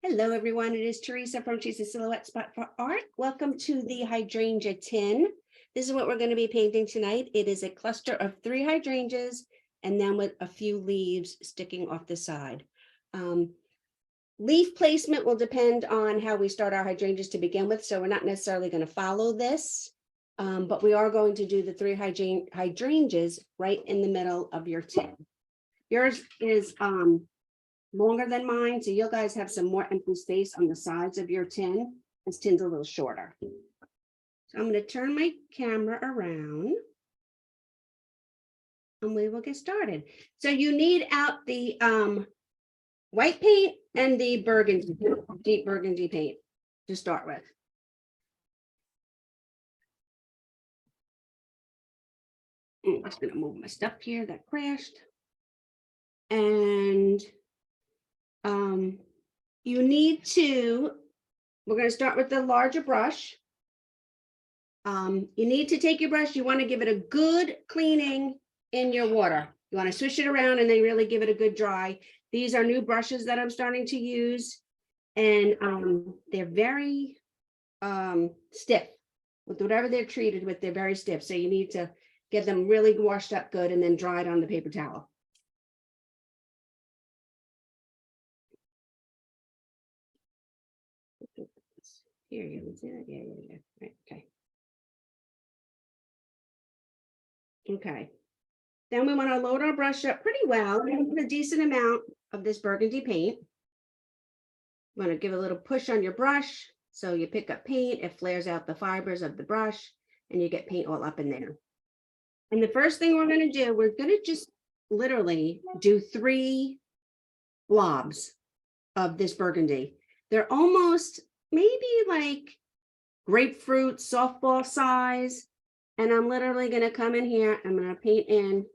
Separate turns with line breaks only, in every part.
Hello, everyone. It is Teresa from Teresa's Silhouette Spot for Art. Welcome to the hydrangea tin. This is what we're going to be painting tonight. It is a cluster of 3 hydrangeas and then with a few leaves sticking off the side. Leaf placement will depend on how we start our hydrangeas to begin with, so we're not necessarily going to follow this, but we are going to do the 3 hydrangeas right in the middle of your tin. Yours is longer than mine, so you guys have some more empty space on the sides of your tin. This tin's a little shorter. So I'm going to turn my camera around and we will get started. So you need out the white paint and the burgundy, deep burgundy paint to start with. I'm just going to move my stuff here that crashed. And you need to, we're going to start with the larger brush. You need to take your brush, you want to give it a good cleaning in your water. You want to swish it around and then really give it a good dry. These are new brushes that I'm starting to use, and they're very stiff. With whatever they're treated with, they're very stiff. So you need to get them really washed up good and then dried on the paper towel. Here, you can see that. Yeah. Right, okay. Okay. Then we want to load our brush up pretty well. We're going to put a decent amount of this burgundy paint. You want to give a little push on your brush so you pick up paint. It flares out the fibers of the brush and you get paint all up in there. And the first thing we're going to do, we're going to just literally do 3 blobs of this burgundy. They're almost maybe like grapefruit softball size. And I'm literally going to come in here. I'm going to paint in,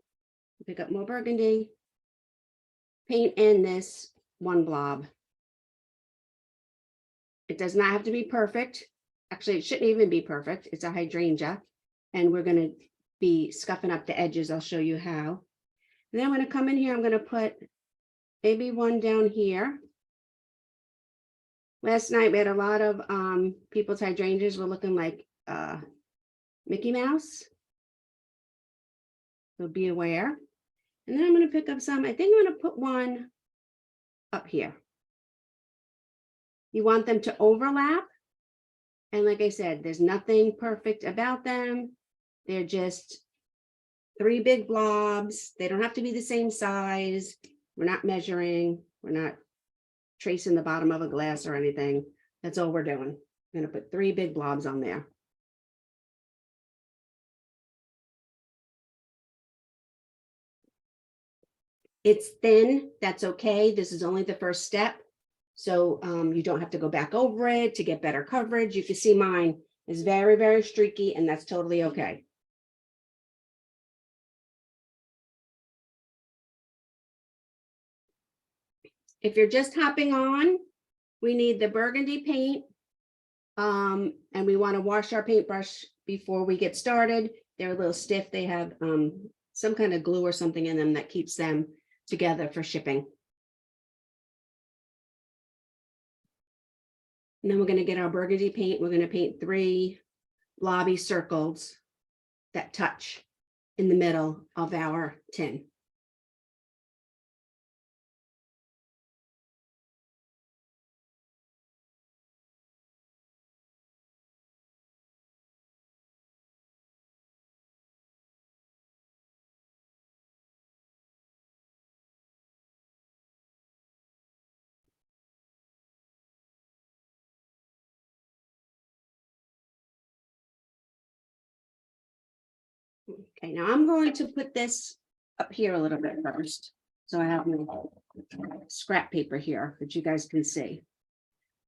pick up more burgundy, paint in this 1 blob. It does not have to be perfect. Actually, it shouldn't even be perfect. It's a hydrangea. And we're going to be scuffing up the edges. I'll show you how. And then I'm going to come in here. I'm going to put maybe 1 down here. Last night, we had a lot of people's hydrangeas were looking like Mickey Mouse. So be aware. And then I'm going to pick up some. I think I'm going to put 1 up here. You want them to overlap. And like I said, there's nothing perfect about them. They're just 3 big blobs. They don't have to be the same size. We're not measuring. We're not tracing the bottom of a glass or anything. That's all we're doing. I'm going to put 3 big blobs on there. It's thin. That's okay. This is only the first step. So you don't have to go back over it to get better coverage. You can see mine is very, very streaky, and that's totally okay. If you're just hopping on, we need the burgundy paint. And we want to wash our paintbrush before we get started. They're a little stiff. They have some kind of glue or something in them that keeps them together for shipping. And then we're going to get our burgundy paint. We're going to paint 3 blobby circles that touch in the middle of our tin. Okay, now I'm going to put this up here a little bit first. So I have my scrap paper here that you guys can see.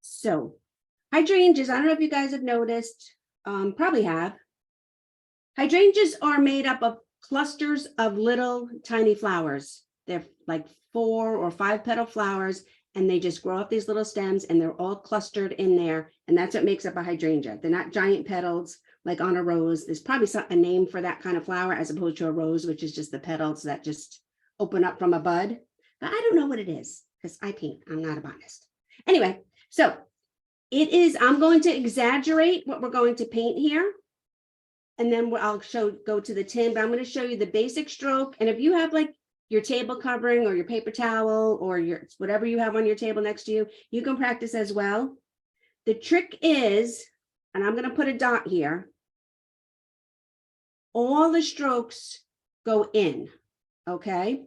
So hydrangeas, I don't know if you guys have noticed, probably have. Hydrangeas are made up of clusters of little tiny flowers. They're like 4 or 5 petal flowers, and they just grow up these little stems, and they're all clustered in there. And that's what makes up a hydrangea. They're not giant petals like on a rose. There's probably a name for that kind of flower as opposed to a rose, which is just the petals that just open up from a bud. But I don't know what it is because I paint. I'm not a botanist. Anyway, so I'm going to exaggerate what we're going to paint here. And then I'll go to the tin, but I'm going to show you the basic stroke. And if you have like your table covering or your paper towel or whatever you have on your table next to you, you can practice as well. The trick is, and I'm going to put a dot here, all the strokes go in, okay?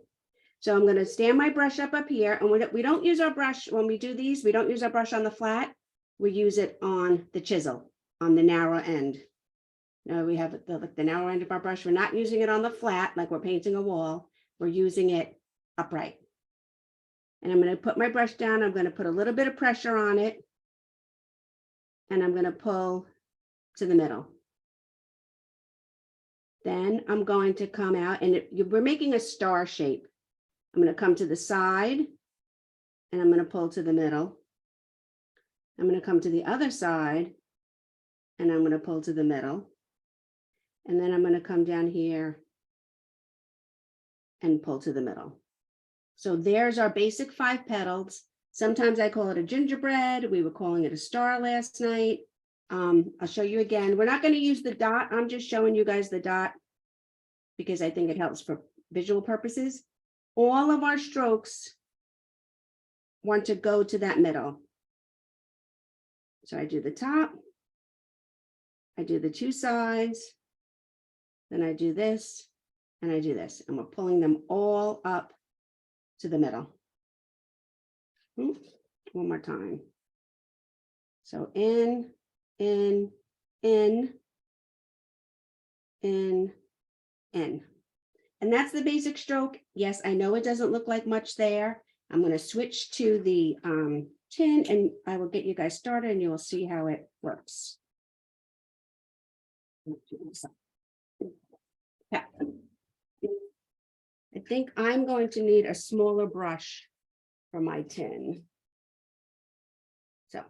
So I'm going to stand my brush up here, and we don't use our brush when we do these. We don't use our brush on the flat. We use it on the chisel, on the narrow end. Now we have the narrow end of our brush. We're not using it on the flat like we're painting a wall. We're using it upright. And I'm going to put my brush down. I'm going to put a little bit of pressure on it. And I'm going to pull to the middle. Then I'm going to come out, and we're making a star shape. I'm going to come to the side, and I'm going to pull to the middle. I'm going to come to the other side, and I'm going to pull to the middle. And then I'm going to come down here and pull to the middle. So there's our basic 5 petals. Sometimes I call it a gingerbread. We were calling it a star last night. I'll show you again. We're not going to use the dot. I'm just showing you guys the dot because I think it helps for visual purposes. All of our strokes want to go to that middle. So I do the top, I do the 2 sides, then I do this, and I do this, and we're pulling them all up to the middle. One more time. So in, in, in, in, in. And that's the basic stroke. Yes, I know it doesn't look like much there. I'm going to switch to the tin, and I will get you guys started, and you will see how it works. Yeah. I think I'm going to need a smaller brush for my tin. So,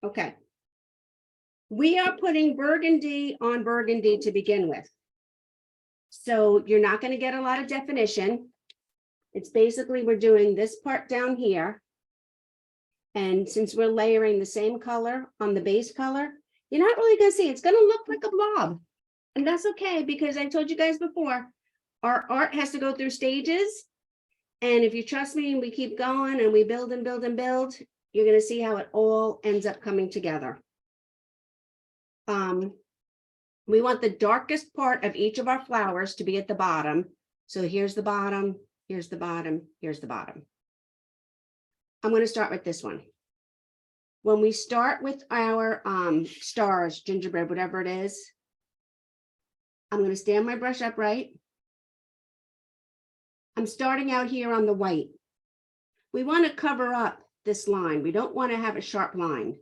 okay. We are putting burgundy on burgundy to begin with. So you're not going to get a lot of definition. It's basically, we're doing this part down here. And since we're layering the same color on the base color, you're not really going to see, it's going to look like a blob. And that's okay, because I told you guys before, our art has to go through stages. And if you trust me and we keep going and we build and build and build, you're going to see how it all ends up coming together. We want the darkest part of each of our flowers to be at the bottom. So here's the bottom, here's the bottom, here's the bottom. I'm going to start with this one. When we start with our stars, gingerbread, whatever it is, I'm going to stand my brush upright. I'm starting out here on the white. We want to cover up this line. We don't want to have a sharp line.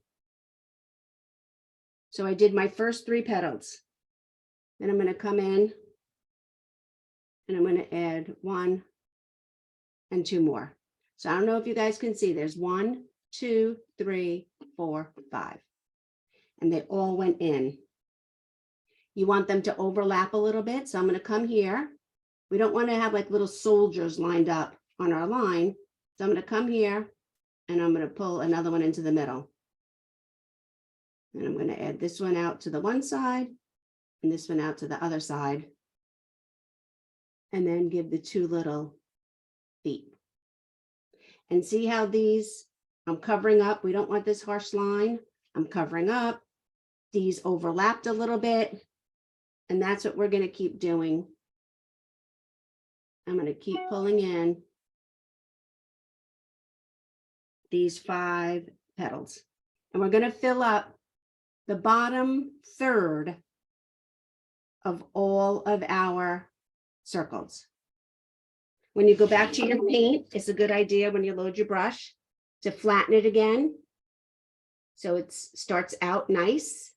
So I did my first 3 petals. Then I'm going to come in and I'm going to add 1 and 2 more. So I don't know if you guys can see, there's 1, 2, 3, 4, 5. And they all went in. You want them to overlap a little bit. So I'm going to come here. We don't want to have like little soldiers lined up on our line. So I'm going to come here and I'm going to pull another one into the middle. And I'm going to add this one out to the one side and this one out to the other side. And then give the 2 little feet. And see how these, I'm covering up. We don't want this harsh line. I'm covering up. These overlapped a little bit. And that's what we're going to keep doing. I'm going to keep pulling in these 5 petals. And we're going to fill up the bottom third of all of our circles. When you go back to your paint, it's a good idea when you load your brush to flatten it again. So it starts out nice.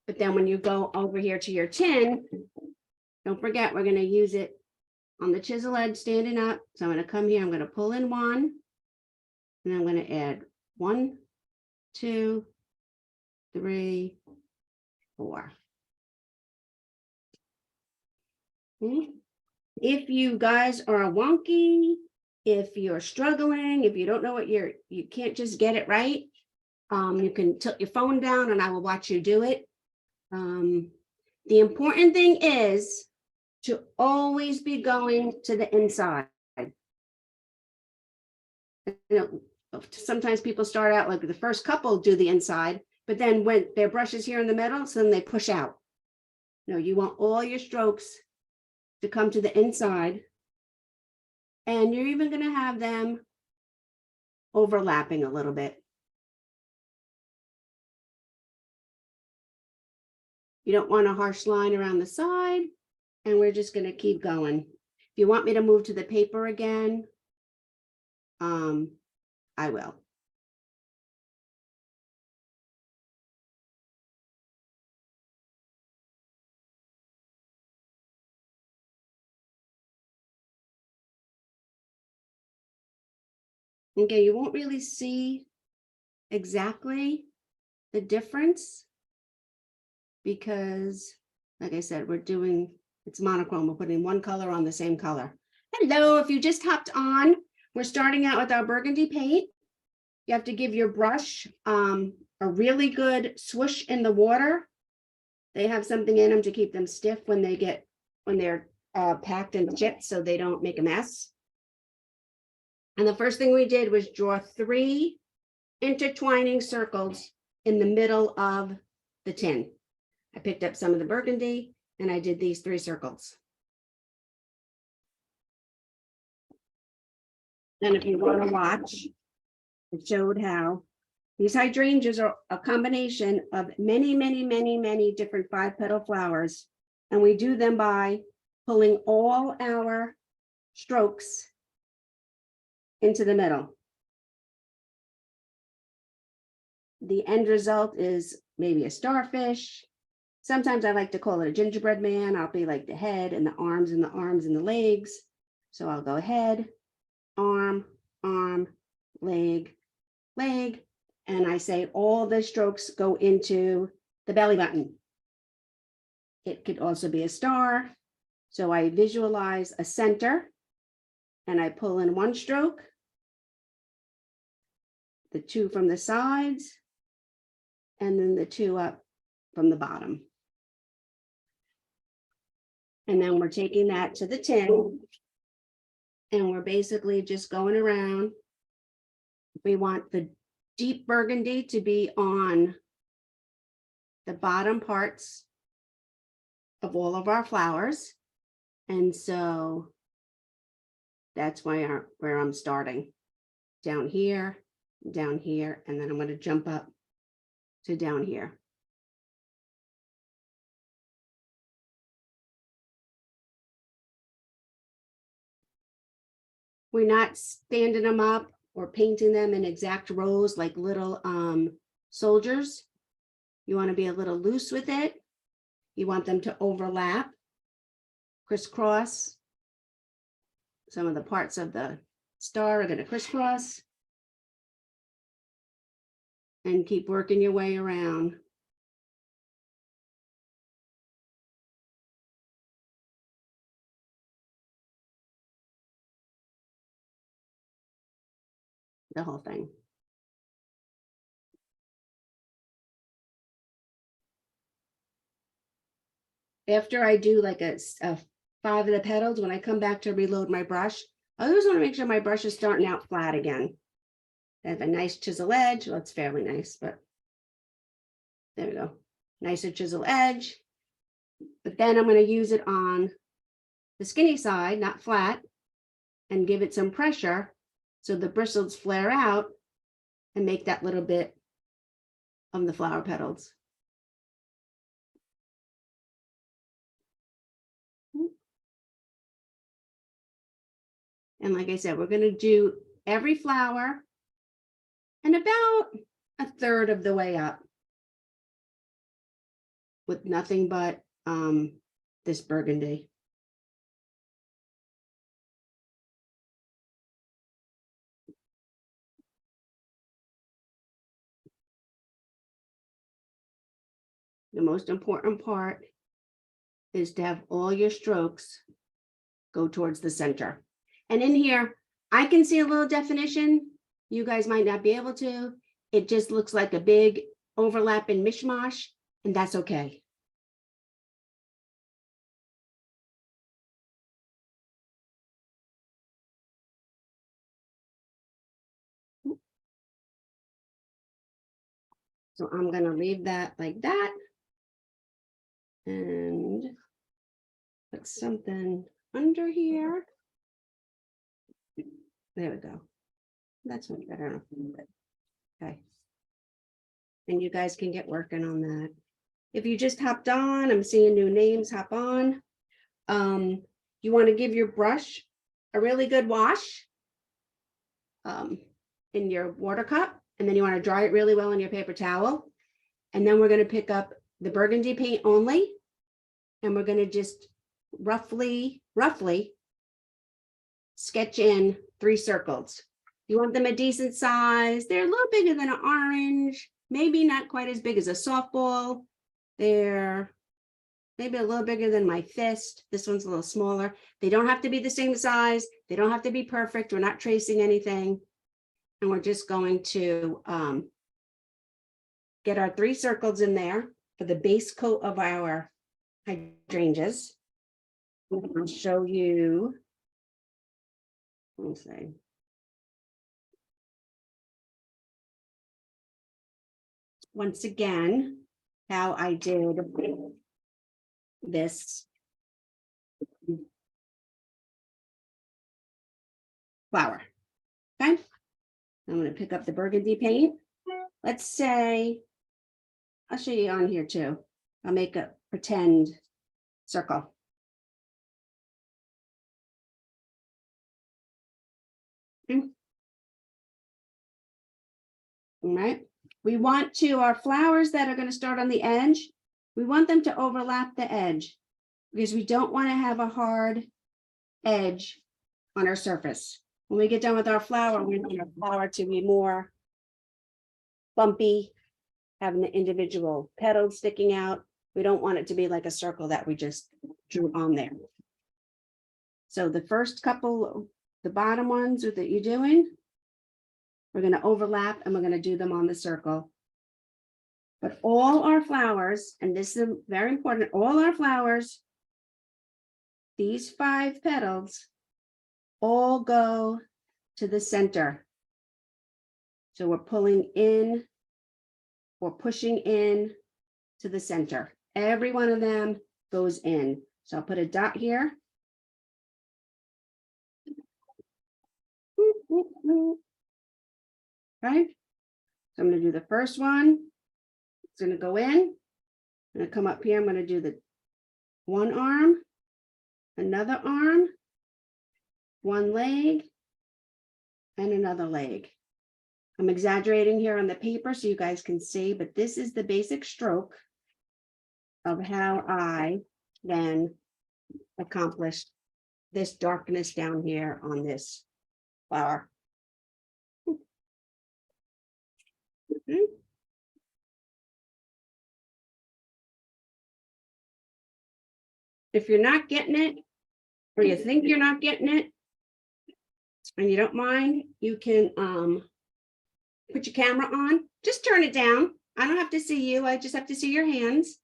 But then when you go over here to your tin, don't forget, we're going to use it on the chisel edge standing up. So I'm going to come here, I'm going to pull in 1, and I'm going to add 1, 2, 3, 4. If you guys are wonky, if you're struggling, if you don't know what you can't just get it right, you can tilt your phone down and I will watch you do it. The important thing is to always be going to the inside. You know, sometimes people start out like the first couple do the inside, but then when their brush is here in the middle, so then they push out. No, you want all your strokes to come to the inside, and you're even going to have them overlapping a little bit. You don't want a harsh line around the side, and we're just going to keep going. If you want me to move to the paper again, I will. Okay, you won't really see exactly the difference because, like I said, it's monochrome. We're putting one color on the same color. Hello, if you just hopped on, we're starting out with our burgundy paint. You have to give your brush a really good swoosh in the water. They have something in them to keep them stiff when they're packed and chipped so they don't make a mess. And the first thing we did was draw 3 intertwining circles in the middle of the tin. I picked up some of the burgundy and I did these 3 circles. And if you want to watch, it showed how these hydrangeas are a combination of many, many, many, many different 5-petal flowers. And we do them by pulling all our strokes into the middle. The end result is maybe a starfish. Sometimes I like to call it a gingerbread man. I'll be like the head and the arms and the arms and the legs. So I'll go head, arm, arm, leg, leg. And I say all the strokes go into the belly button. It could also be a star. So I visualize a center and I pull in 1 stroke, the 2 from the sides, and then the 2 up from the bottom. And then we're taking that to the tin and we're basically just going around. We want the deep burgundy to be on the bottom parts of all of our flowers. And so that's where I'm starting. Down here, and then I'm going to jump up to down here. We're not standing them up or painting them in exact rows like little soldiers. You want to be a little loose with it. You want them to overlap, crisscross. Some of the parts of the star are going to crisscross. And keep working your way around. The whole thing. After I do like a 5 of the petals, when I come back to reload my brush, I always want to make sure my brush is starting out flat again. I have a nice chisel edge. Well, it's fairly nice, but there we go. Nicer chisel edge. But then I'm going to use it on the skinny side, not flat, and give it some pressure so the bristles flare out and make that little bit of the flower petals. And like I said, we're going to do every flower and about 1/3 of the way up with nothing but this burgundy. The most important part is to have all your strokes go towards the center. And in here, I can see a little definition. You guys might not be able to. It just looks like a big overlap and mishmash, and that's okay. So I'm going to leave that like that and put something under here. There we go. That's much better. Okay. And you guys can get working on that. If you just hopped on, I'm seeing new names, hop on. You want to give your brush a really good wash in your water cup, and then you want to dry it really well in your paper towel. And then we're going to pick up the burgundy paint only, and we're going to just roughly sketch in 3 circles. You want them a decent size. They're a little bigger than an orange, maybe not quite as big as a softball. They're maybe a little bigger than my fist. This one's a little smaller. They don't have to be the same size. They don't have to be perfect. We're not tracing anything. And we're just going to get our 3 circles in there for the base coat of our hydrangeas. I'll show you. Let's see. Once again, how I did this flower. Okay. I'm going to pick up the burgundy paint. Let's say, I'll show you on here too. I'll make a pretend circle. Okay. All right. We want to, our flowers that are going to start on the edge, we want them to overlap the edge because we don't want to have a hard edge on our surface. When we get done with our flower, we want our flower to be more bumpy, having the individual petals sticking out. We don't want it to be like a circle that we just drew on there. So the first couple, the bottom ones that you're doing, we're going to overlap and we're going to do them on the circle. But all our flowers, and this is very important, all our flowers, these 5 petals, all go to the center. So we're pulling in, or pushing in to the center. Every one of them goes in. So I'll put a dot here. Okay. So I'm going to do the first one. It's going to go in. I'm going to come up here. I'm going to do the one arm, another arm, one leg, and another leg. I'm exaggerating here on the paper so you guys can see, but this is the basic stroke of how I then accomplished this darkness down here on this flower. If you're not getting it, or you think you're not getting it, and you don't mind, you can put your camera on, just turn it down. I don't have to see you, I just have to see your hands,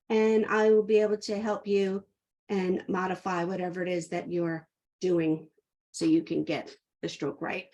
and I will be able to help you and modify whatever it is that you're doing so you can get the stroke right.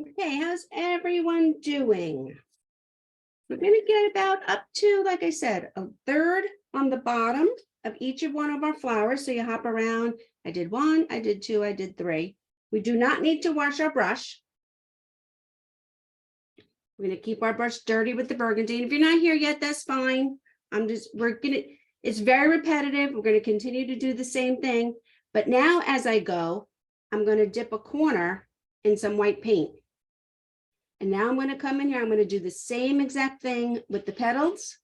Okay, how's everyone doing? We're going to get about up to, like I said, a third on the bottom of each of one of our flowers. So you hop around. I did one, I did two, I did three. We do not need to wash our brush. We're going to keep our brush dirty with the burgundy. And if you're not here yet, that's fine. It's very repetitive. We're going to continue to do the same thing. But now as I go, I'm going to dip a corner in some white paint. And now I'm going to come in here. I'm going to do the same exact thing with the petals.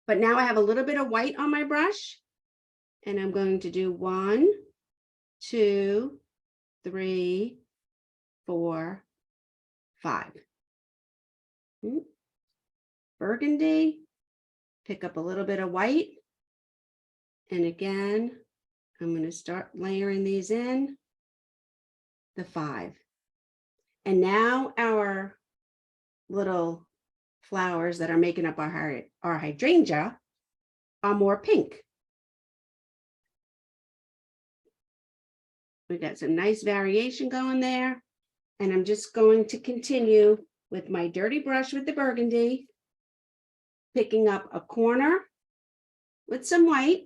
But now I have a little bit of white on my brush. And I'm going to do 1, 2, 3, 4, 5. Burgundy. Pick up a little bit of white. And again, I'm going to start layering these in. The 5. And now our little flowers that are making up our hydrangea are more pink. We got some nice variation going there. And I'm just going to continue with my dirty brush with the burgundy, picking up a corner with some white.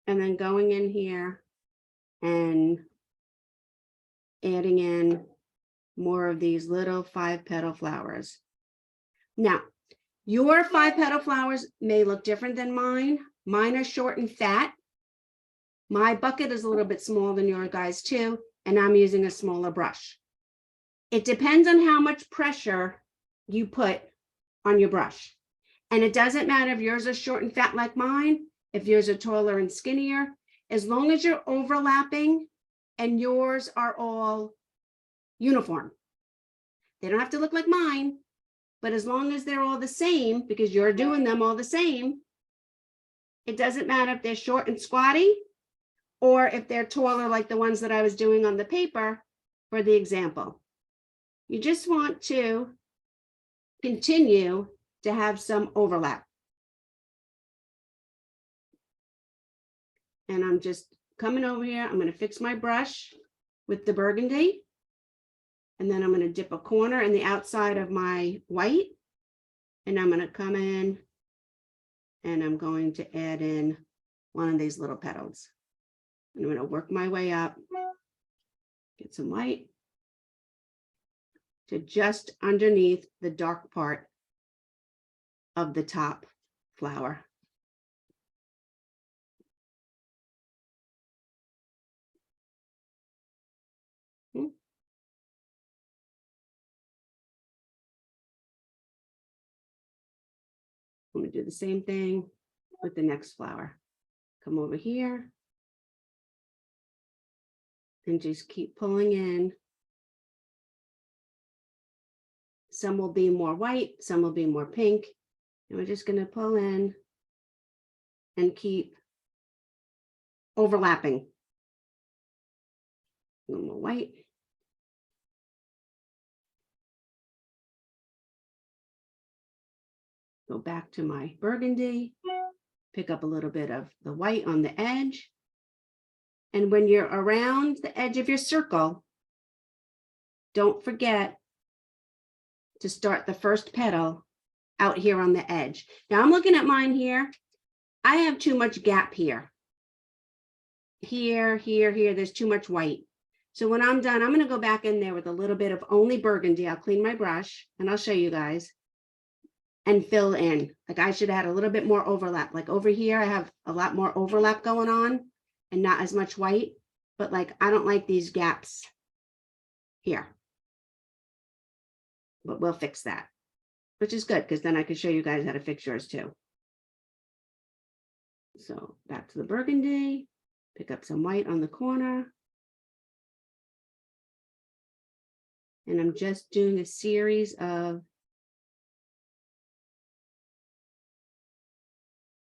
And then going in here and adding in more of these little 5-petal flowers. Now, your 5-petal flowers may look different than mine. Mine are short and fat. My bucket is a little bit smaller than your guys too, and I'm using a smaller brush. It depends on how much pressure you put on your brush. And it doesn't matter if yours are short and fat like mine, if yours are taller and skinnier, as long as you're overlapping and yours are all uniform. They don't have to look like mine, but as long as they're all the same, because you're doing them all the same, it doesn't matter if they're short and squatty or if they're taller like the ones that I was doing on the paper for the example. You just want to continue to have some overlap. And I'm just coming over here. I'm going to fix my brush with the burgundy. And then I'm going to dip a corner in the outside of my white. And I'm going to come in and I'm going to add in one of these little petals. And I'm going to work my way up, get some white to just underneath the dark part of the top flower. I'm going to do the same thing with the next flower. Come over here and just keep pulling in. Some will be more white, some will be more pink. And we're just going to pull in and keep overlapping. A little more white. Go back to my burgundy, pick up a little bit of the white on the edge. And when you're around the edge of your circle, don't forget to start the first petal out here on the edge. Now I'm looking at mine here. I have too much gap here. Here, here, here, there's too much white. So when I'm done, I'm going to go back in there with a little bit of only burgundy. I'll clean my brush and I'll show you guys. And fill in. Like I should have had a little bit more overlap. Like over here, I have a lot more overlap going on and not as much white, but like, I don't like these gaps here, but we'll fix that, which is good because then I can show you guys how to fix yours too. So back to the burgundy, pick up some white on the corner. And I'm just doing a series of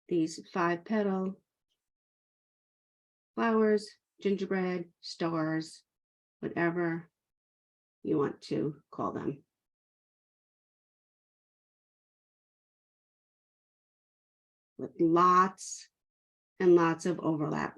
these 5-petal flowers, gingerbread, stars, whatever you want to call them. With lots and lots of overlap.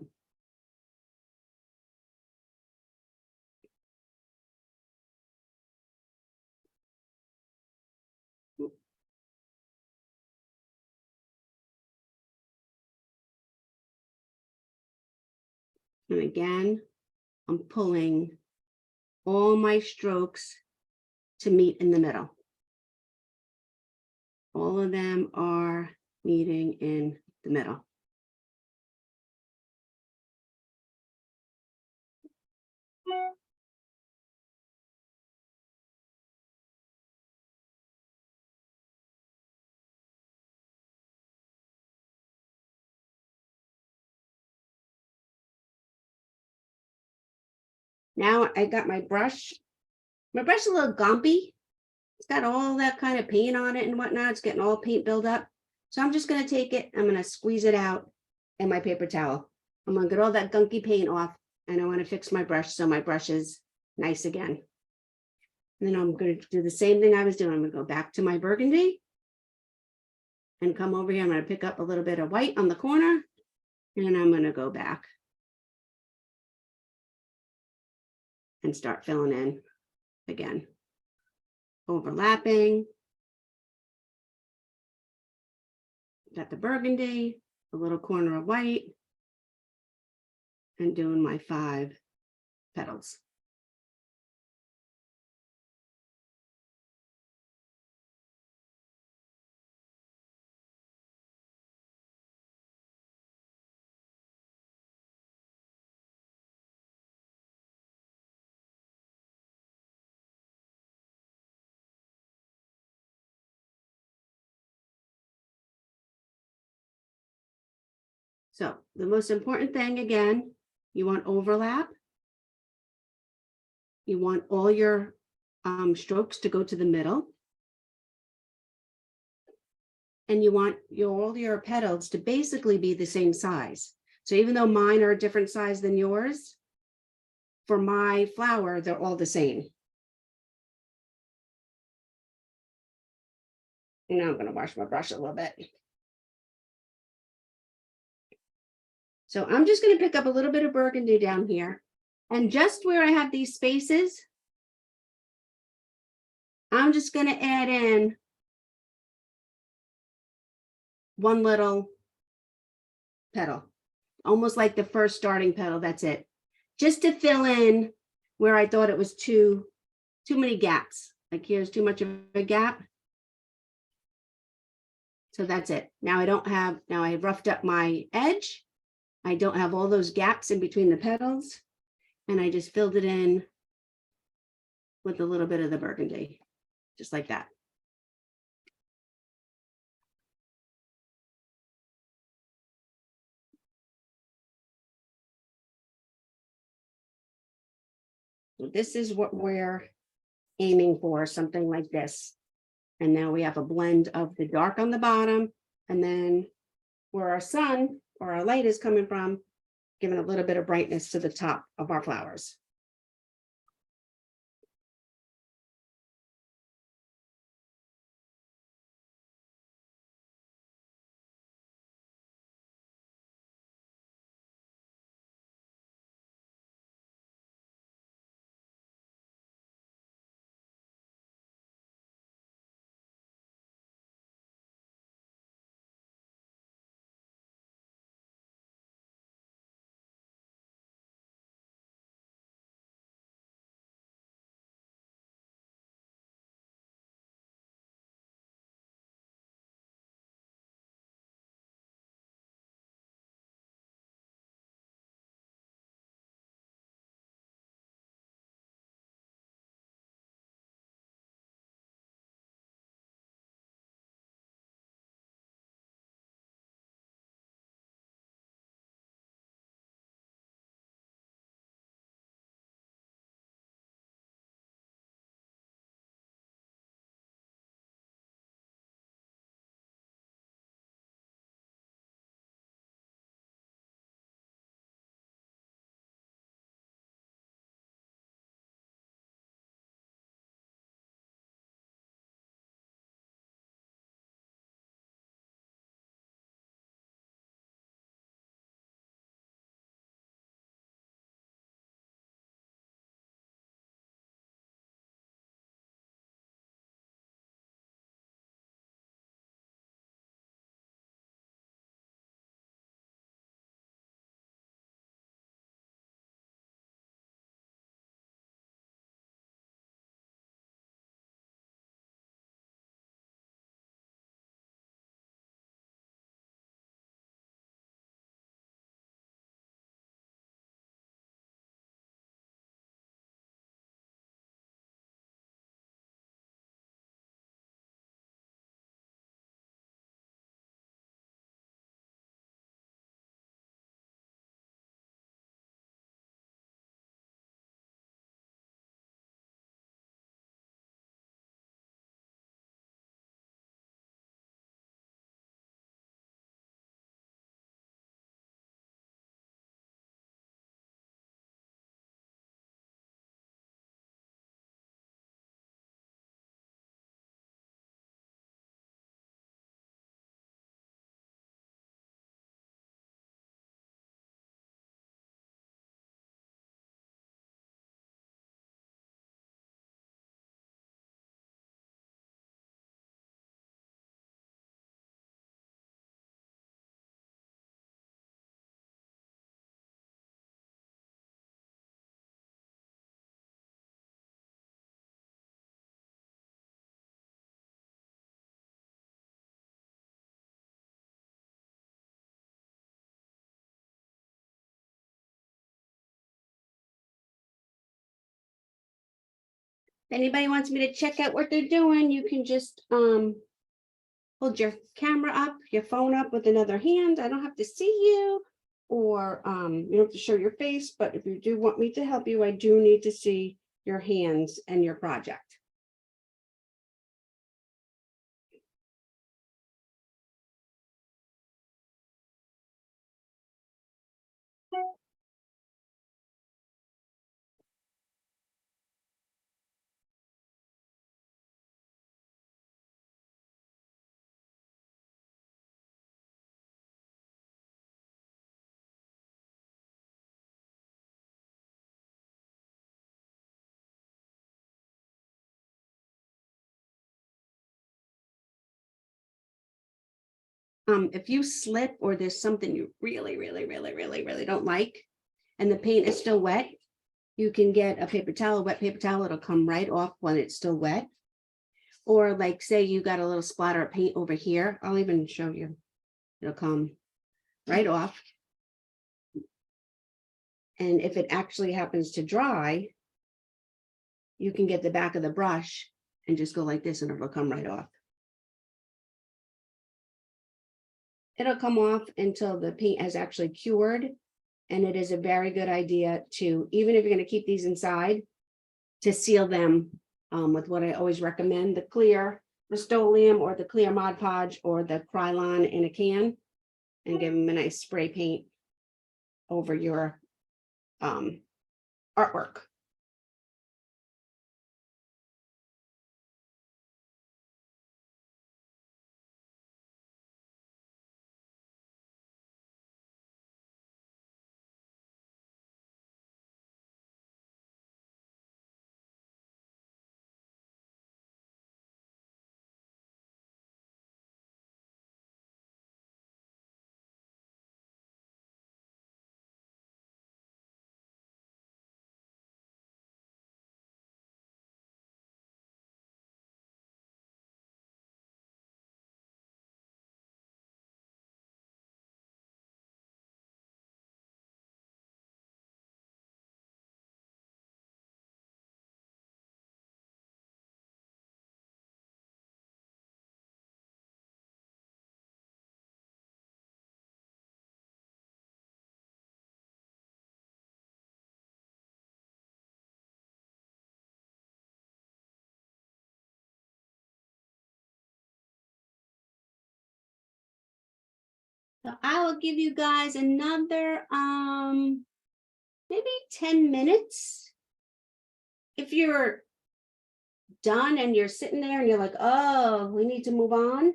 And again, I'm pulling all my strokes to meet in the middle. All of them are meeting in the middle. Now I got my brush. My brush is a little gumpy. It's got all that kind of paint on it and whatnot. It's getting all paint build up. So I'm just going to take it. I'm going to squeeze it out in my paper towel. I'm going to get all that gunky paint off, and I want to fix my brush so my brush is nice again. And then I'm going to do the same thing I was doing. I'm going to go back to my burgundy and come over here. I'm going to pick up a little bit of white on the corner, and I'm going to go back and start filling in again. Overlapping. Got the burgundy, a little corner of white, and doing my 5 petals. So the most important thing, again, you want overlap. You want all your strokes to go to the middle. And you want all your petals to basically be the same size. So even though mine are a different size than yours, for my flower, they're all the same. And now I'm going to wash my brush a little bit. So I'm just going to pick up a little bit of burgundy down here. And just where I have these spaces, I'm just going to add in one little petal, almost like the first starting petal. That's it. Just to fill in where I thought it was too many gaps. Like here's too much of a gap. So that's it. Now I have roughed up my edge. I don't have all those gaps in between the petals. And I just filled it in with a little bit of the burgundy, just like that. So this is what we're aiming for, something like this. And now we have a blend of the dark on the bottom, and then where our sun or our light is coming from, giving a little bit of brightness to the top of our flowers. If anybody wants me to check out what they're doing, you can just hold your camera up, your phone up with another hand. I don't have to see you, or you don't have to show your face, but if you do want me to help you, I do need to see your hands and your project. If you slip or there's something you really don't like, and the paint is still wet, you can get a paper towel, wet paper towel. It'll come right off when it's still wet. Or like, say you got a little splatter of paint over here. I'll even show you. It'll come right off. And if it actually happens to dry, you can get the back of the brush and just go like this and it'll come right off. It'll come off until the paint has actually cured. And it is a very good idea to, even if you're going to keep these inside, to seal them with what I always recommend, the clear Rust-Oleum or the clear Mod Podge or the Krylon in a can, and give them a nice spray paint over your artwork. So I will give you guys another maybe 10 minutes. If you're done and you're sitting there and you're like, oh, we need to move on,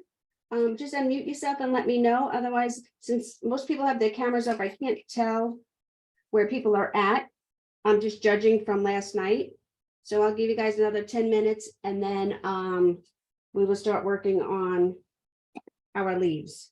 just unmute yourself and let me know. Otherwise, since most people have their cameras up, I can't tell where people are at. I'm just judging from last night. So I'll give you guys another 10 minutes and then we will start working on our leaves.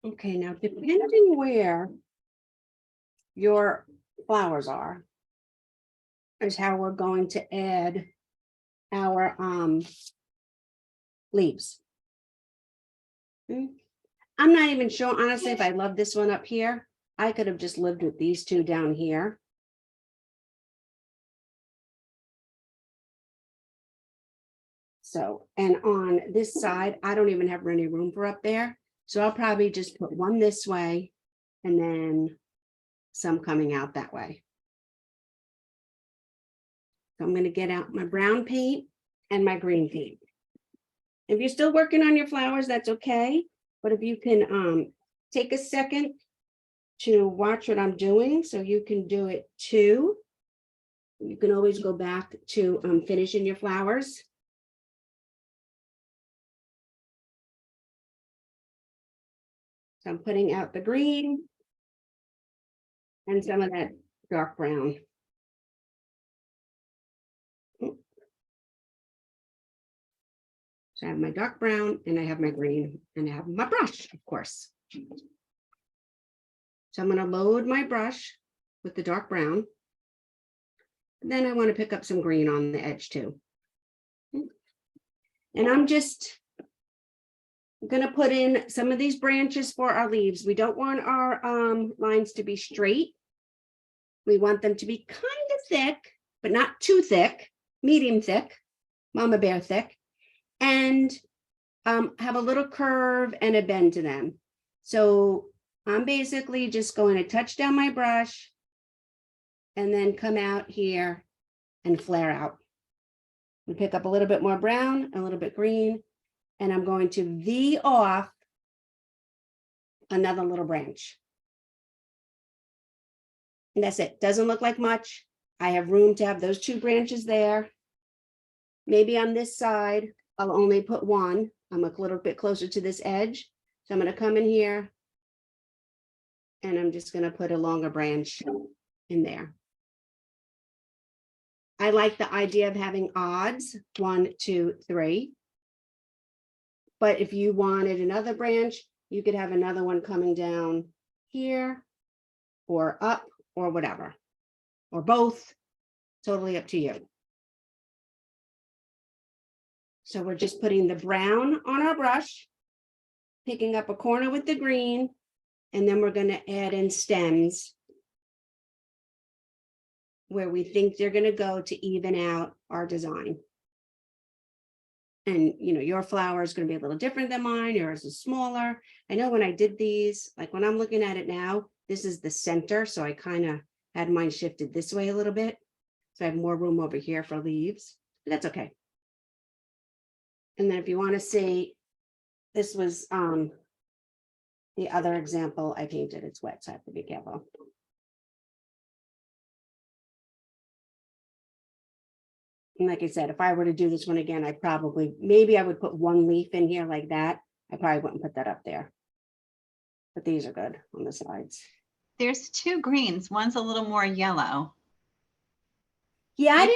Okay, now depending where your flowers are, is how we're going to add our leaves. I'm not even sure, honestly, if I love this one up here. I could have just lived with these two down here. So, and on this side, I don't even have any room for up there. So I'll probably just put one this way and then some coming out that way. So I'm going to get out my brown paint and my green paint. If you're still working on your flowers, that's okay. But if you can take a second to watch what I'm doing, so you can do it too. You can always go back to finishing your flowers. So I'm putting out the green and some of that dark brown. So I have my dark brown and I have my green and I have my brush, of course. So I'm going to load my brush with the dark brown. And then I want to pick up some green on the edge too. And I'm just going to put in some of these branches for our leaves. We don't want our lines to be straight. We want them to be kind of thick, but not too thick, medium thick, mama bear thick, and have a little curve and a bend to them. So I'm basically just going to touch down my brush and then come out here and flare out. We pick up a little bit more brown, a little bit green, and I'm going to V off another little branch. And that's it. Doesn't look like much. I have room to have those two branches there. Maybe on this side, I'll only put one. I'm a little bit closer to this edge. So I'm going to come in here and I'm just going to put a longer branch in there. I like the idea of having odds, 1, 2, 3. But if you wanted another branch, you could have another one coming down here or up or whatever, or both. Totally up to you. So we're just putting the brown on our brush, picking up a corner with the green, and then we're going to add in stems where we think they're going to go to even out our design. And, you know, your flower is going to be a little different than mine. Yours is smaller. I know when I did these, like when I'm looking at it now, this is the center. So I kind of had mine shifted this way a little bit. So I have more room over here for leaves, but that's okay. And then if you want to see, this was the other example I painted. It's wet, so I have to be careful. And like I said, if I were to do this one again, maybe I would put one leaf in here like that. I probably wouldn't put that up there. But these are good on the sides.
There's two greens. One's a little more yellow.
Yeah,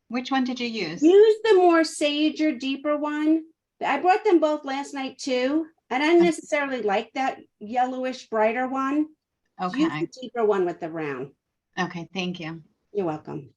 Which one did you use?
Use the more sage or deeper one. I brought them both last night too. I didn't necessarily like that yellowish, brighter one.
Okay.
Use the deeper one with the brown.
Okay, thank you.
You're welcome.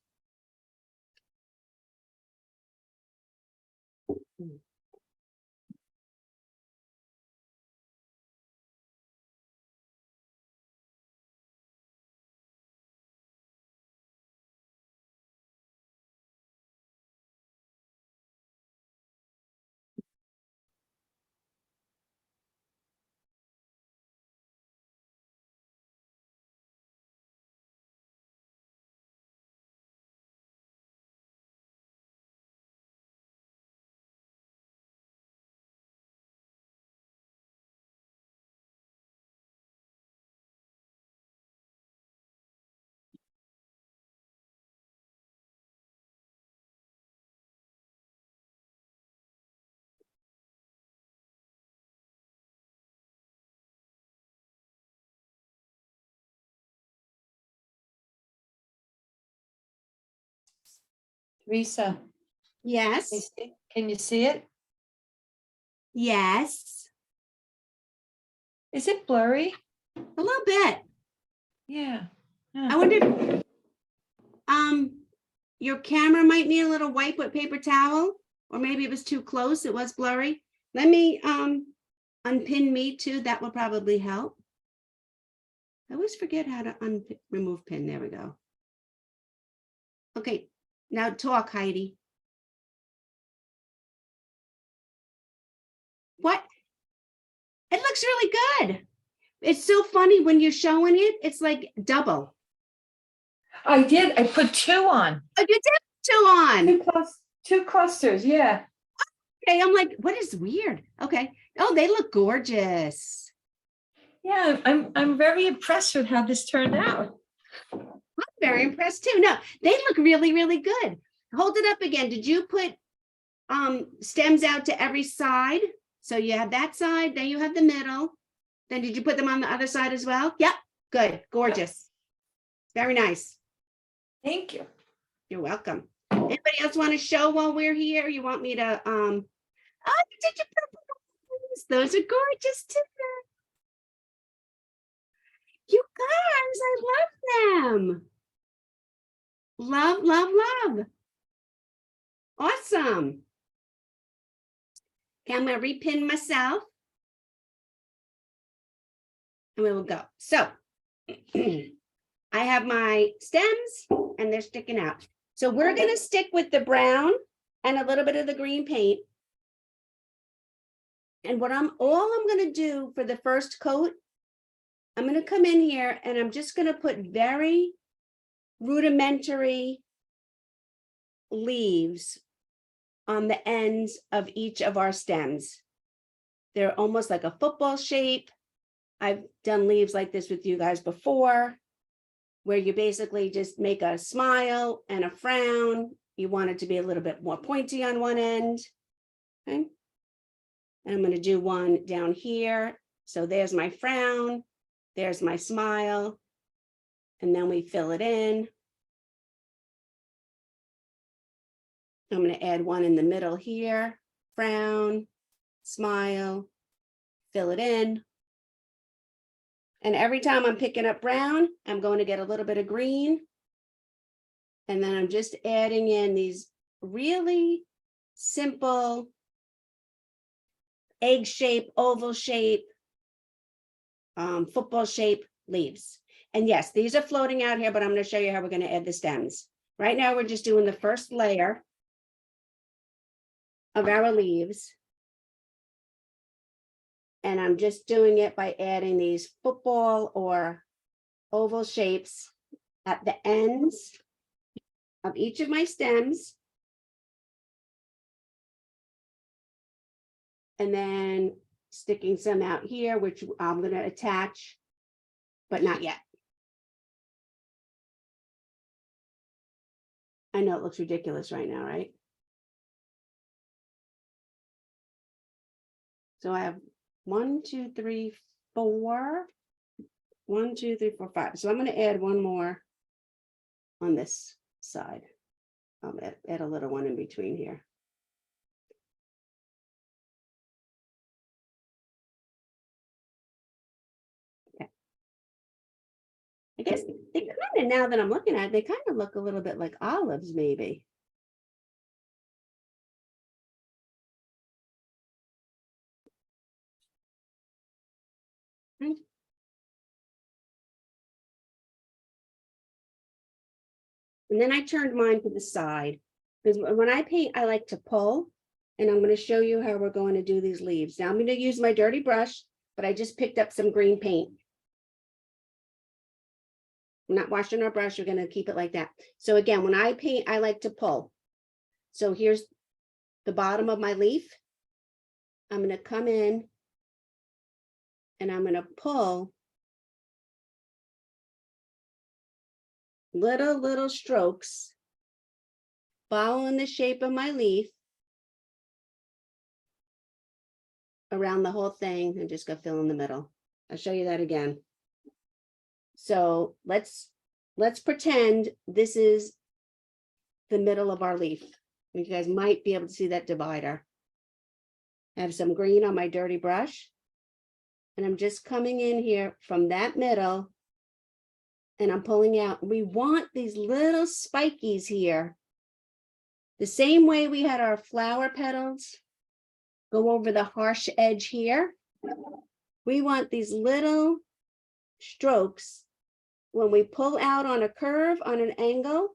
Teresa,
Yes.
can you see it?
Yes.
Is it blurry?
A little bit.
Yeah.
I wonder if your camera might need a little wipe with paper towel, or maybe it was too close, it was blurry. Let me unpin me too, that will probably help. I always forget how to remove pin, there we go. Okay, now talk, Heidi. What? It looks really good. It's so funny when you're showing it, it's like double.
I did. I put 2 on.
Oh, you did two on.
2 clusters. Yeah.
Okay, I'm like, what is weird? Okay. Oh, they look gorgeous.
Yeah. I'm very impressed with how this turned out.
I'm very impressed too. No, they look really, really good. Hold it up again. Did you put stems out to every side? So you have that side, then you have the middle. Then did you put them on the other side as well? Yep. Good. Gorgeous. Very nice.
Thank you.
You're welcome. Anybody else want to show while we're here? You want me to oh, did you put those are gorgeous too. You guys, I love them. Love, love, love. Awesome. Okay, I'm going to repin myself. And we will go. So I have my stems and they're sticking out. So we're going to stick with the brown and a little bit of the green paint. And what all I'm going to do for the first coat, I'm going to come in here and I'm just going to put very rudimentary leaves on the ends of each of our stems. They're almost like a football shape. I've done leaves like this with you guys before, where you basically just make a smile and a frown. You want it to be a little bit more pointy on one end. Okay. And I'm going to do one down here. So there's my frown. There's my smile. And then we fill it in. I'm going to add one in the middle here. Frown, smile, fill it in. And every time I'm picking up brown, I'm going to get a little bit of green. And then I'm just adding in these really simple egg shape, oval shape, football shape leaves. And yes, these are floating out here, but I'm going to show you how we're going to add the stems. Right now, we're just doing the first layer of our leaves. And I'm just doing it by adding these football or oval shapes at the ends of each of my stems. And then sticking some out here, which I'm going to attach, but not yet. I know it looks ridiculous right now, right? So I have 1, 2, 3, 4. 1, 2, 3, 4, 5. So I'm going to add one more on this side. I'll add a little one in between here. Okay. I guess they kind of, now that I'm looking at it, they kind of look a little bit like olives, maybe. And then I turned mine to the side because when I paint, I like to pull, and I'm going to show you how we're going to do these leaves. Now I'm going to use my dirty brush, but I just picked up some green paint. I'm not washing our brush. We're going to keep it like that. So again, when I paint, I like to pull. So here's the bottom of my leaf. I'm going to come in and I'm going to pull little strokes, following the shape of my leaf around the whole thing, and just go fill in the middle. I'll show you that again. So let's pretend this is the middle of our leaf. You guys might be able to see that divider. I have some green on my dirty brush. And I'm just coming in here from that middle. And I'm pulling out. We want these little spikies here. The same way we had our flower petals go over the harsh edge here. We want these little strokes when we pull out on a curve, on an angle,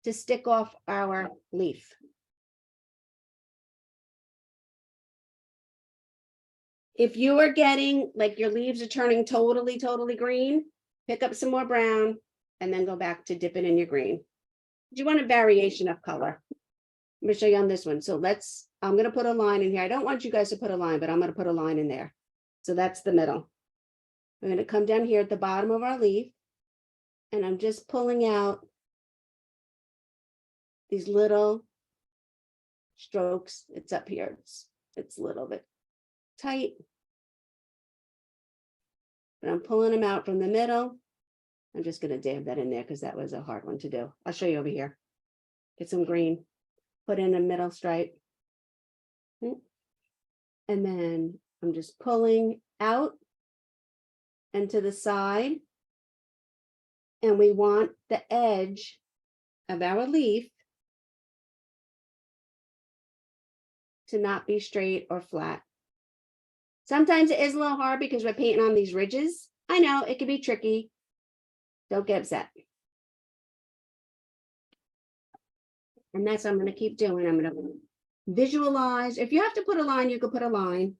to stick off our leaf. If you are getting, like your leaves are turning totally green, pick up some more brown and then go back to dip it in your green. Do you want a variation of color? Let me show you on this one. So I'm going to put a line in here. I don't want you guys to put a line, but I'm going to put a line in there. So that's the middle. I'm going to come down here at the bottom of our leaf and I'm just pulling out these little strokes. It's up here. It's a little bit tight. But I'm pulling them out from the middle. I'm just going to dab that in there because that was a hard one to do. I'll show you over here. Get some green, put in a middle stripe. And then I'm just pulling out and to the side. And we want the edge of our leaf to not be straight or flat. Sometimes it is a little hard because we're painting on these ridges. I know it can be tricky. Don't get upset. And that's what I'm going to keep doing. I'm going to visualize. If you have to put a line, you could put a line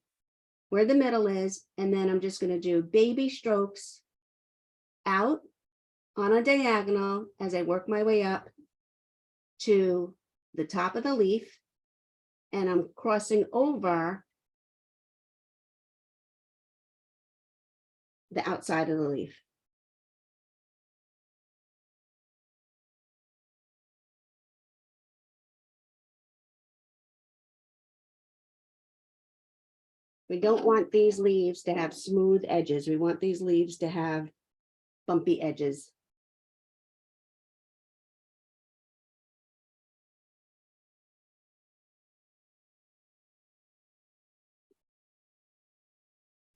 where the middle is. And then I'm just going to do baby strokes out on a diagonal as I work my way up to the top of the leaf. And I'm crossing over the outside of the leaf. We don't want these leaves to have smooth edges. We want these leaves to have bumpy edges.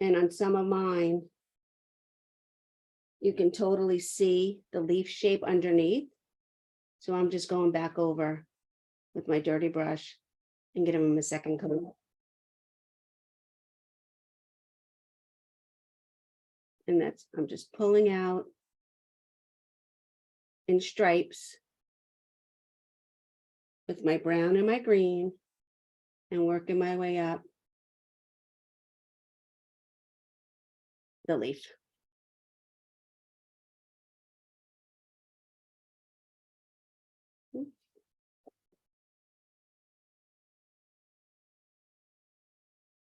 And on some of mine, you can totally see the leaf shape underneath. So I'm just going back over with my dirty brush and getting them a second coat. And I'm just pulling out in stripes with my brown and my green and working my way up the leaf.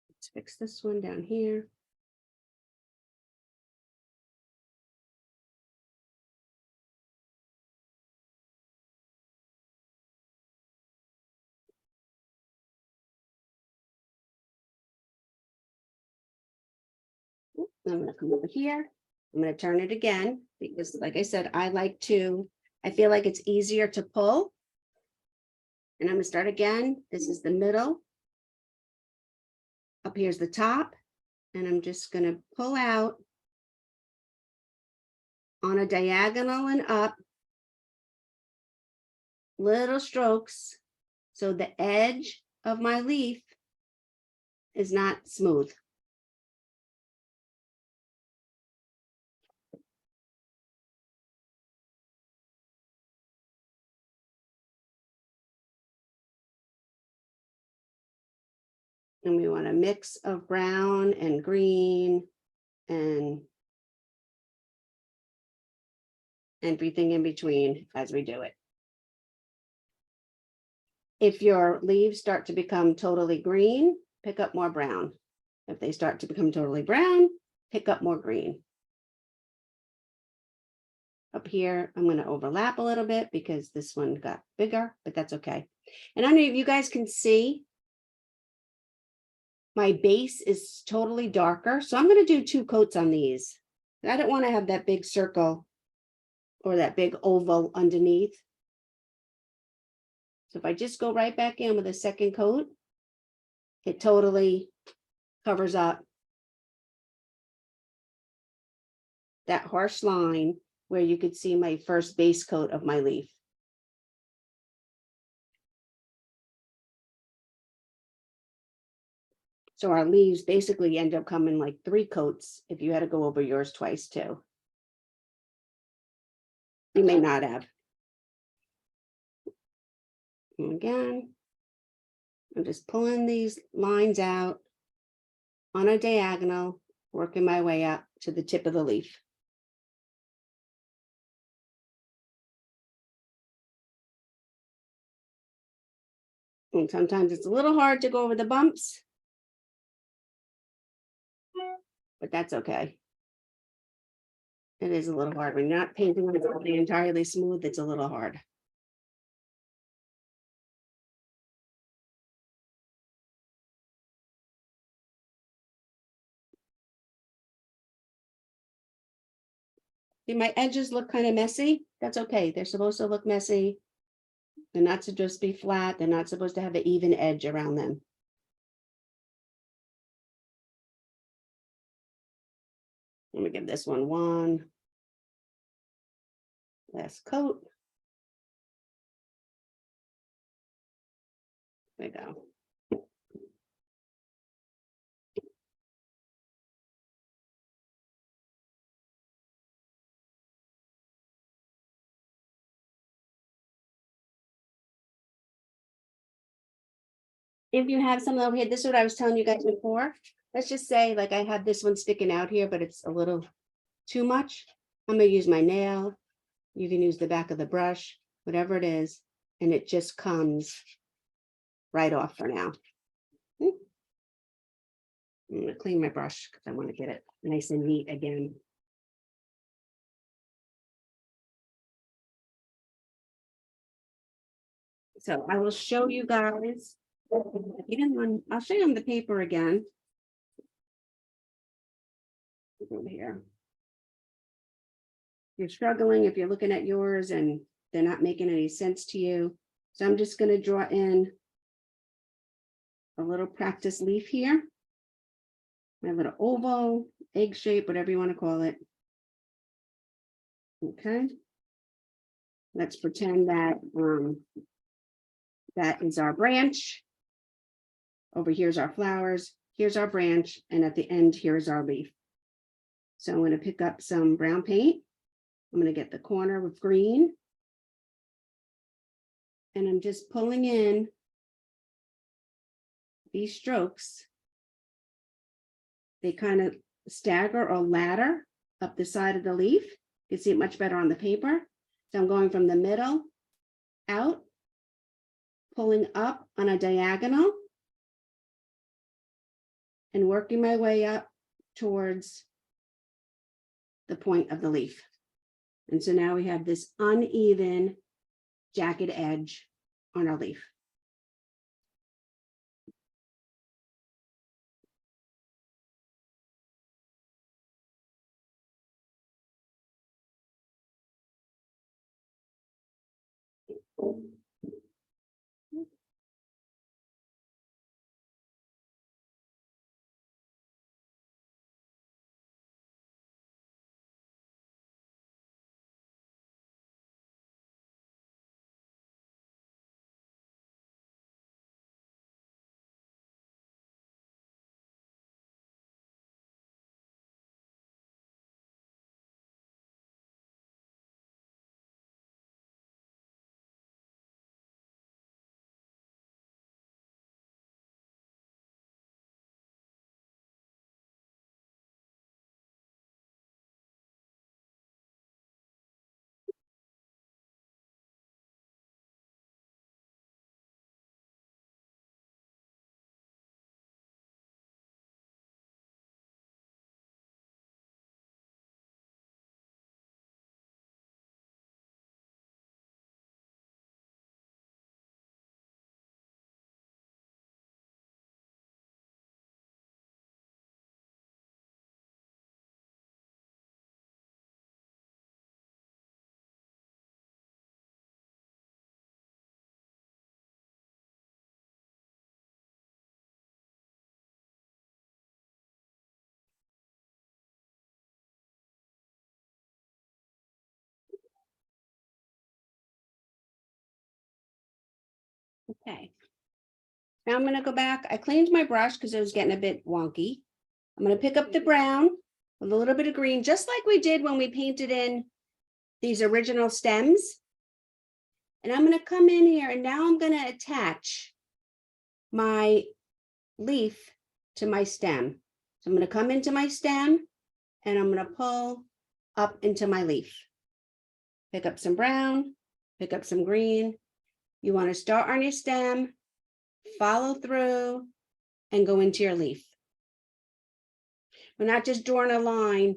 Let's fix this one down here. I'm going to come over here. I'm going to turn it again because, like I said, I feel like it's easier to pull. And I'm going to start again. This is the middle. Up here's the top. And I'm just going to pull out on a diagonal and up little strokes so the edge of my leaf is not smooth. And we want a mix of brown and green and everything in between as we do it. If your leaves start to become totally green, pick up more brown. If they start to become totally brown, pick up more green. Up here, I'm going to overlap a little bit because this one got bigger, but that's okay. And I don't know if you guys can see, my base is totally darker. So I'm going to do 2 coats on these. I don't want to have that big circle or that big oval underneath. So if I just go right back in with a second coat, it totally covers up that harsh line where you could see my first base coat of my leaf. So our leaves basically end up coming like 3 coats if you had to go over yours twice too. You may not have. And again, I'm just pulling these lines out on a diagonal, working my way up to the tip of the leaf. And sometimes it's a little hard to go over the bumps, but that's okay. It is a little hard. When you're not painting when it's entirely smooth, it's a little hard. See, my edges look kind of messy. That's okay. They're supposed to look messy. They're not to just be flat. They're not supposed to have an even edge around them. Let me give this one last coat. There we go. If you have some over here, this is what I was telling you guys before. Let's just say like I have this one sticking out here, but it's a little too much. I'm gonna use my nail. You can use the back of the brush, whatever it is, and it just comes right off for now. I'm gonna clean my brush because I want to get it nice and neat again. So I will show you guys. I'll show you on the paper again. Over here. You're struggling if you're looking at yours and they're not making any sense to you. So I'm just going to draw in a little practice leaf here. My little oval, egg shape, whatever you want to call it. Okay. Let's pretend that that is our branch. Over here's our flowers. Here's our branch. And at the end, here's our leaf. So I'm going to pick up some brown paint. I'm going to get the corner with green. And I'm just pulling in these strokes. They kind of stagger or ladder up the side of the leaf. You can see it much better on the paper. So I'm going from the middle out, pulling up on a diagonal, and working my way up towards the point of the leaf. And so now we have this uneven jagged edge on our leaf. Okay. Now I'm gonna go back. I cleaned my brush because it was getting a bit wonky. I'm gonna pick up the brown with a little bit of green, just like we did when we painted in these original stems. And I'm gonna come in here and now I'm gonna attach my leaf to my stem. So I'm gonna come into my stem and I'm gonna pull up into my leaf. Pick up some brown, pick up some green. You wanna start on your stem, follow through, and go into your leaf. We're not just drawing a line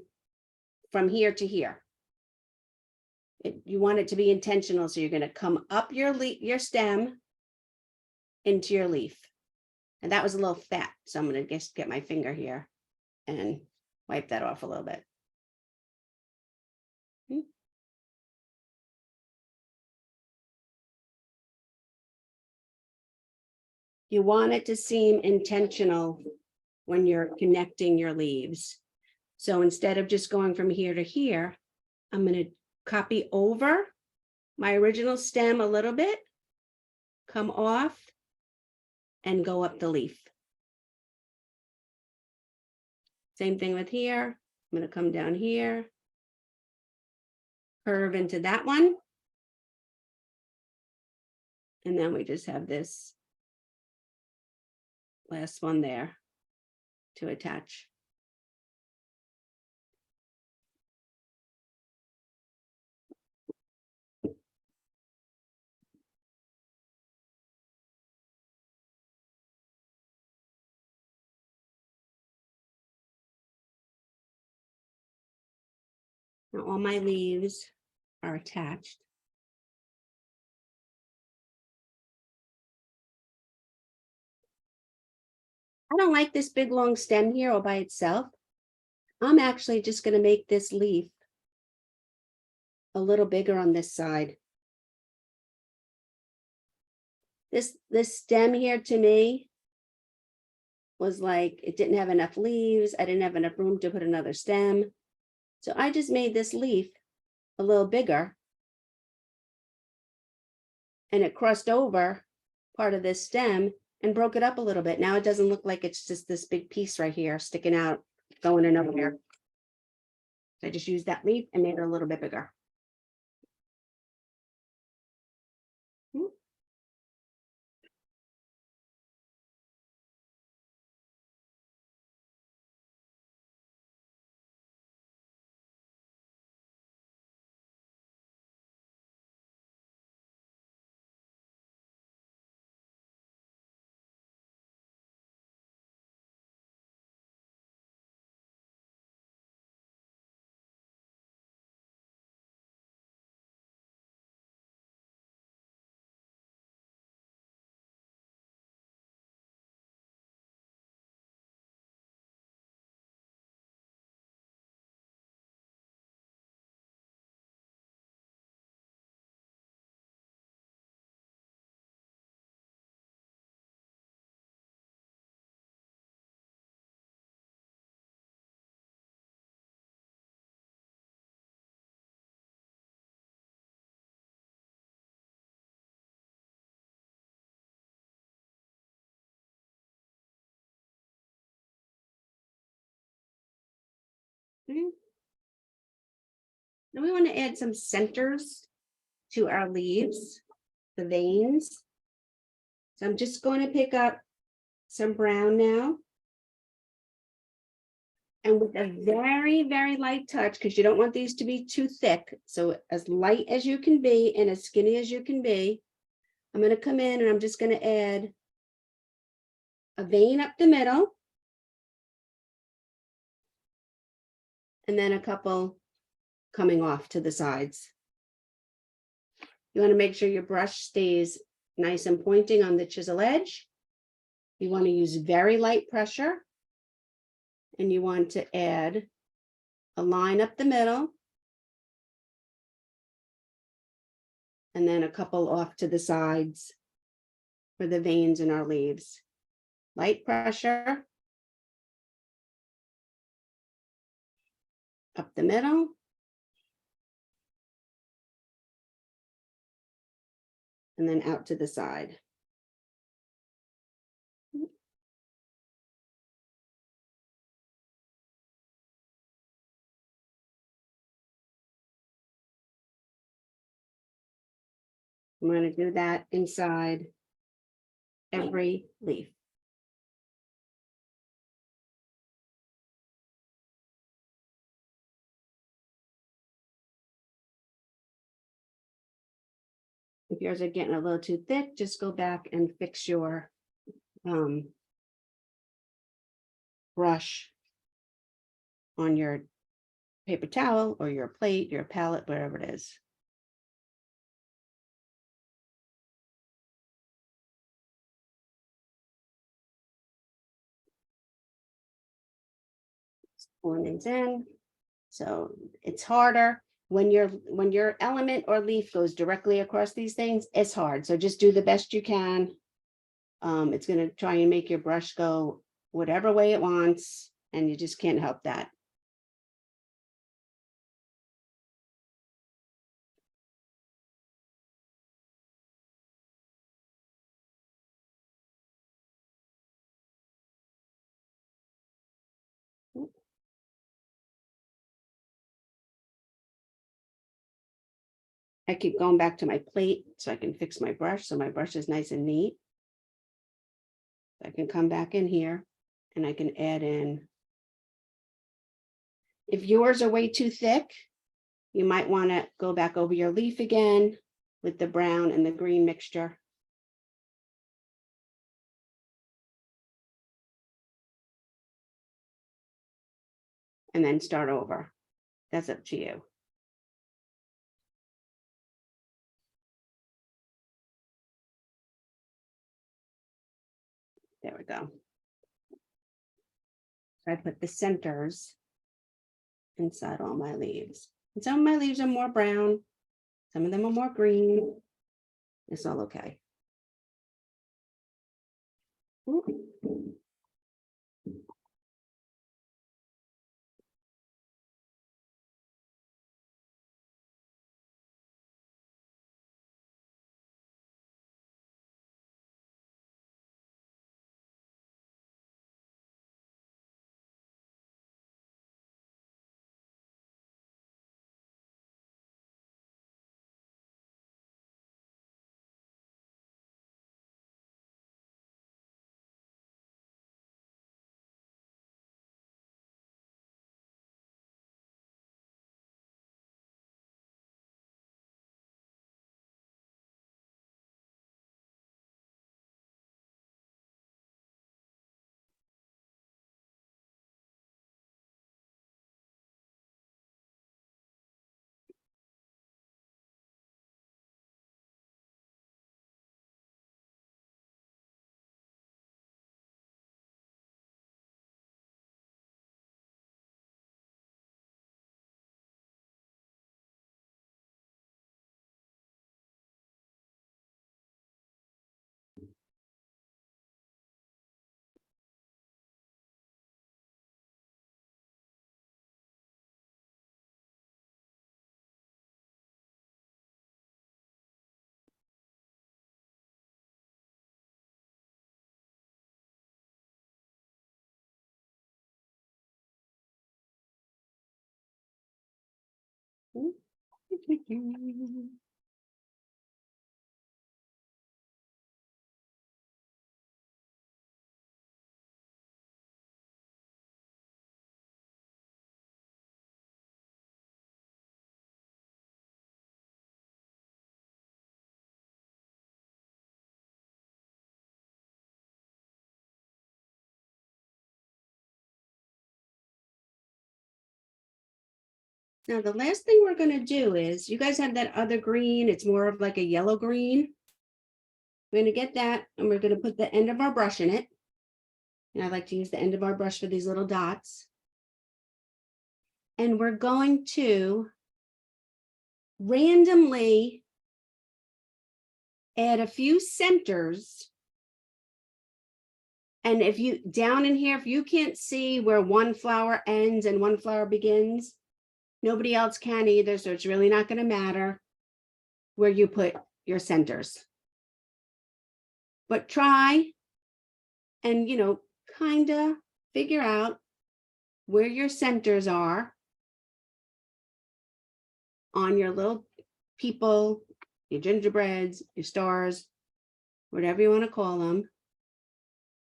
from here to here. You want it to be intentional, so you're going to come up your stem into your leaf. And that was a little fat, so I'm going to just get my finger here and wipe that off a little bit. You want it to seem intentional when you're connecting your leaves. So instead of just going from here to here, I'm going to copy over my original stem a little bit, come off, and go up the leaf. Same thing with here. I'm going to come down here, curve into that one. And then we just have this last one there to attach. Now all my leaves are attached. I don't like this big long stem here all by itself. I'm actually just going to make this leaf a little bigger on this side. This stem here to me was like, it didn't have enough leaves. I didn't have enough room to put another stem. So I just made this leaf a little bigger. And it crossed over part of this stem and broke it up a little bit. Now it doesn't look like it's just this big piece right here sticking out, going in over here. I just used that leaf and made it a little bit bigger. Now we want to add some centers to our leaves, the veins. So I'm just going to pick up some brown now. And with a very, very light touch, because you don't want these to be too thick. So as light as you can be and as skinny as you can be, I'm going to come in and I'm just going to add a vein up the middle. And then a couple coming off to the sides. You want to make sure your brush stays nice and pointing on the chisel edge. You want to use very light pressure. And you want to add a line up the middle. And then a couple off to the sides for the veins in our leaves. Light pressure. Up the middle. And then out to the side. I'm going to do that inside every leaf. If yours are getting a little too thick, just go back and fix your brush on your paper towel or your plate, your palette, wherever it is. One is in, so it's harder when your element or leaf goes directly across these things. It's hard, so just do the best you can. It's going to try and make your brush go whatever way it wants, and you just can't help that. I keep going back to my plate so I can fix my brush, so my brush is nice and neat. I can come back in here and I can add in. If yours are way too thick, you might want to go back over your leaf again with the brown and the green mixture. And then start over. That's up to you. There we go. So I put the centers inside all my leaves. And some of my leaves are more brown. Some of them are more green. It's all okay. Ooh. Now, the last thing we're going to do is, you guys have that other green. It's more of like a yellow green. We're going to get that and we're going to put the end of our brush in it. And I like to use the end of our brush for these little dots. And we're going to randomly add a few centers. And if you, down in here, if you can't see where one flower ends and one flower begins, nobody else can either, so it's really not going to matter where you put your centers. But try and, kind of figure out where your centers are on your little people your gingerbreads, your stars, whatever you want to call them.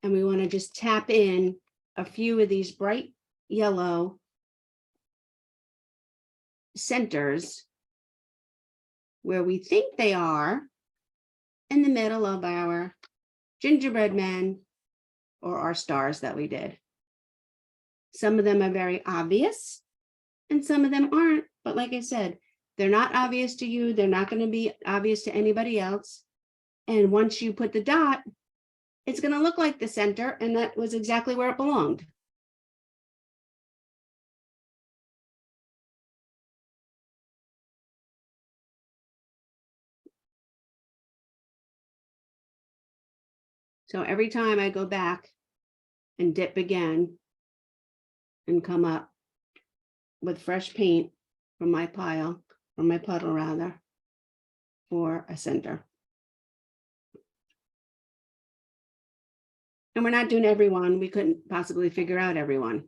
And we want to just tap in a few of these bright yellow centers where we think they are in the middle of our gingerbread men or our stars that we did. Some of them are very obvious and some of them aren't. But like I said, they're not obvious to you. They're not going to be obvious to anybody else. And once you put the dot, it's going to look like the center, and that was exactly where it belonged. So every time I go back and dip again and come up with fresh paint from my pile, from my puddle rather, for a center. And we're not doing everyone. We couldn't possibly figure out everyone,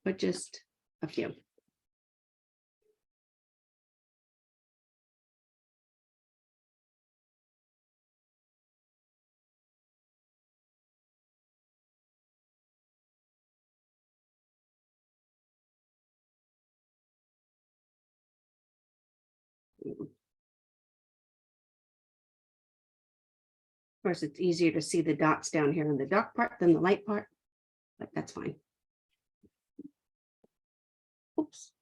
but just a few. Of course, it's easier to see the dots down here in the dark part than the light part, but that's fine. Oops.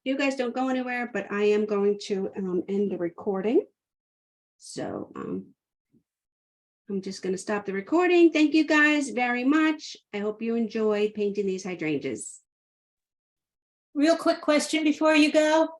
You guys don't go anywhere, but I am going to end the recording. So I'm just going to stop the recording. Thank you guys very much. I hope you enjoyed painting these hydrangeas.
Real quick question before you go.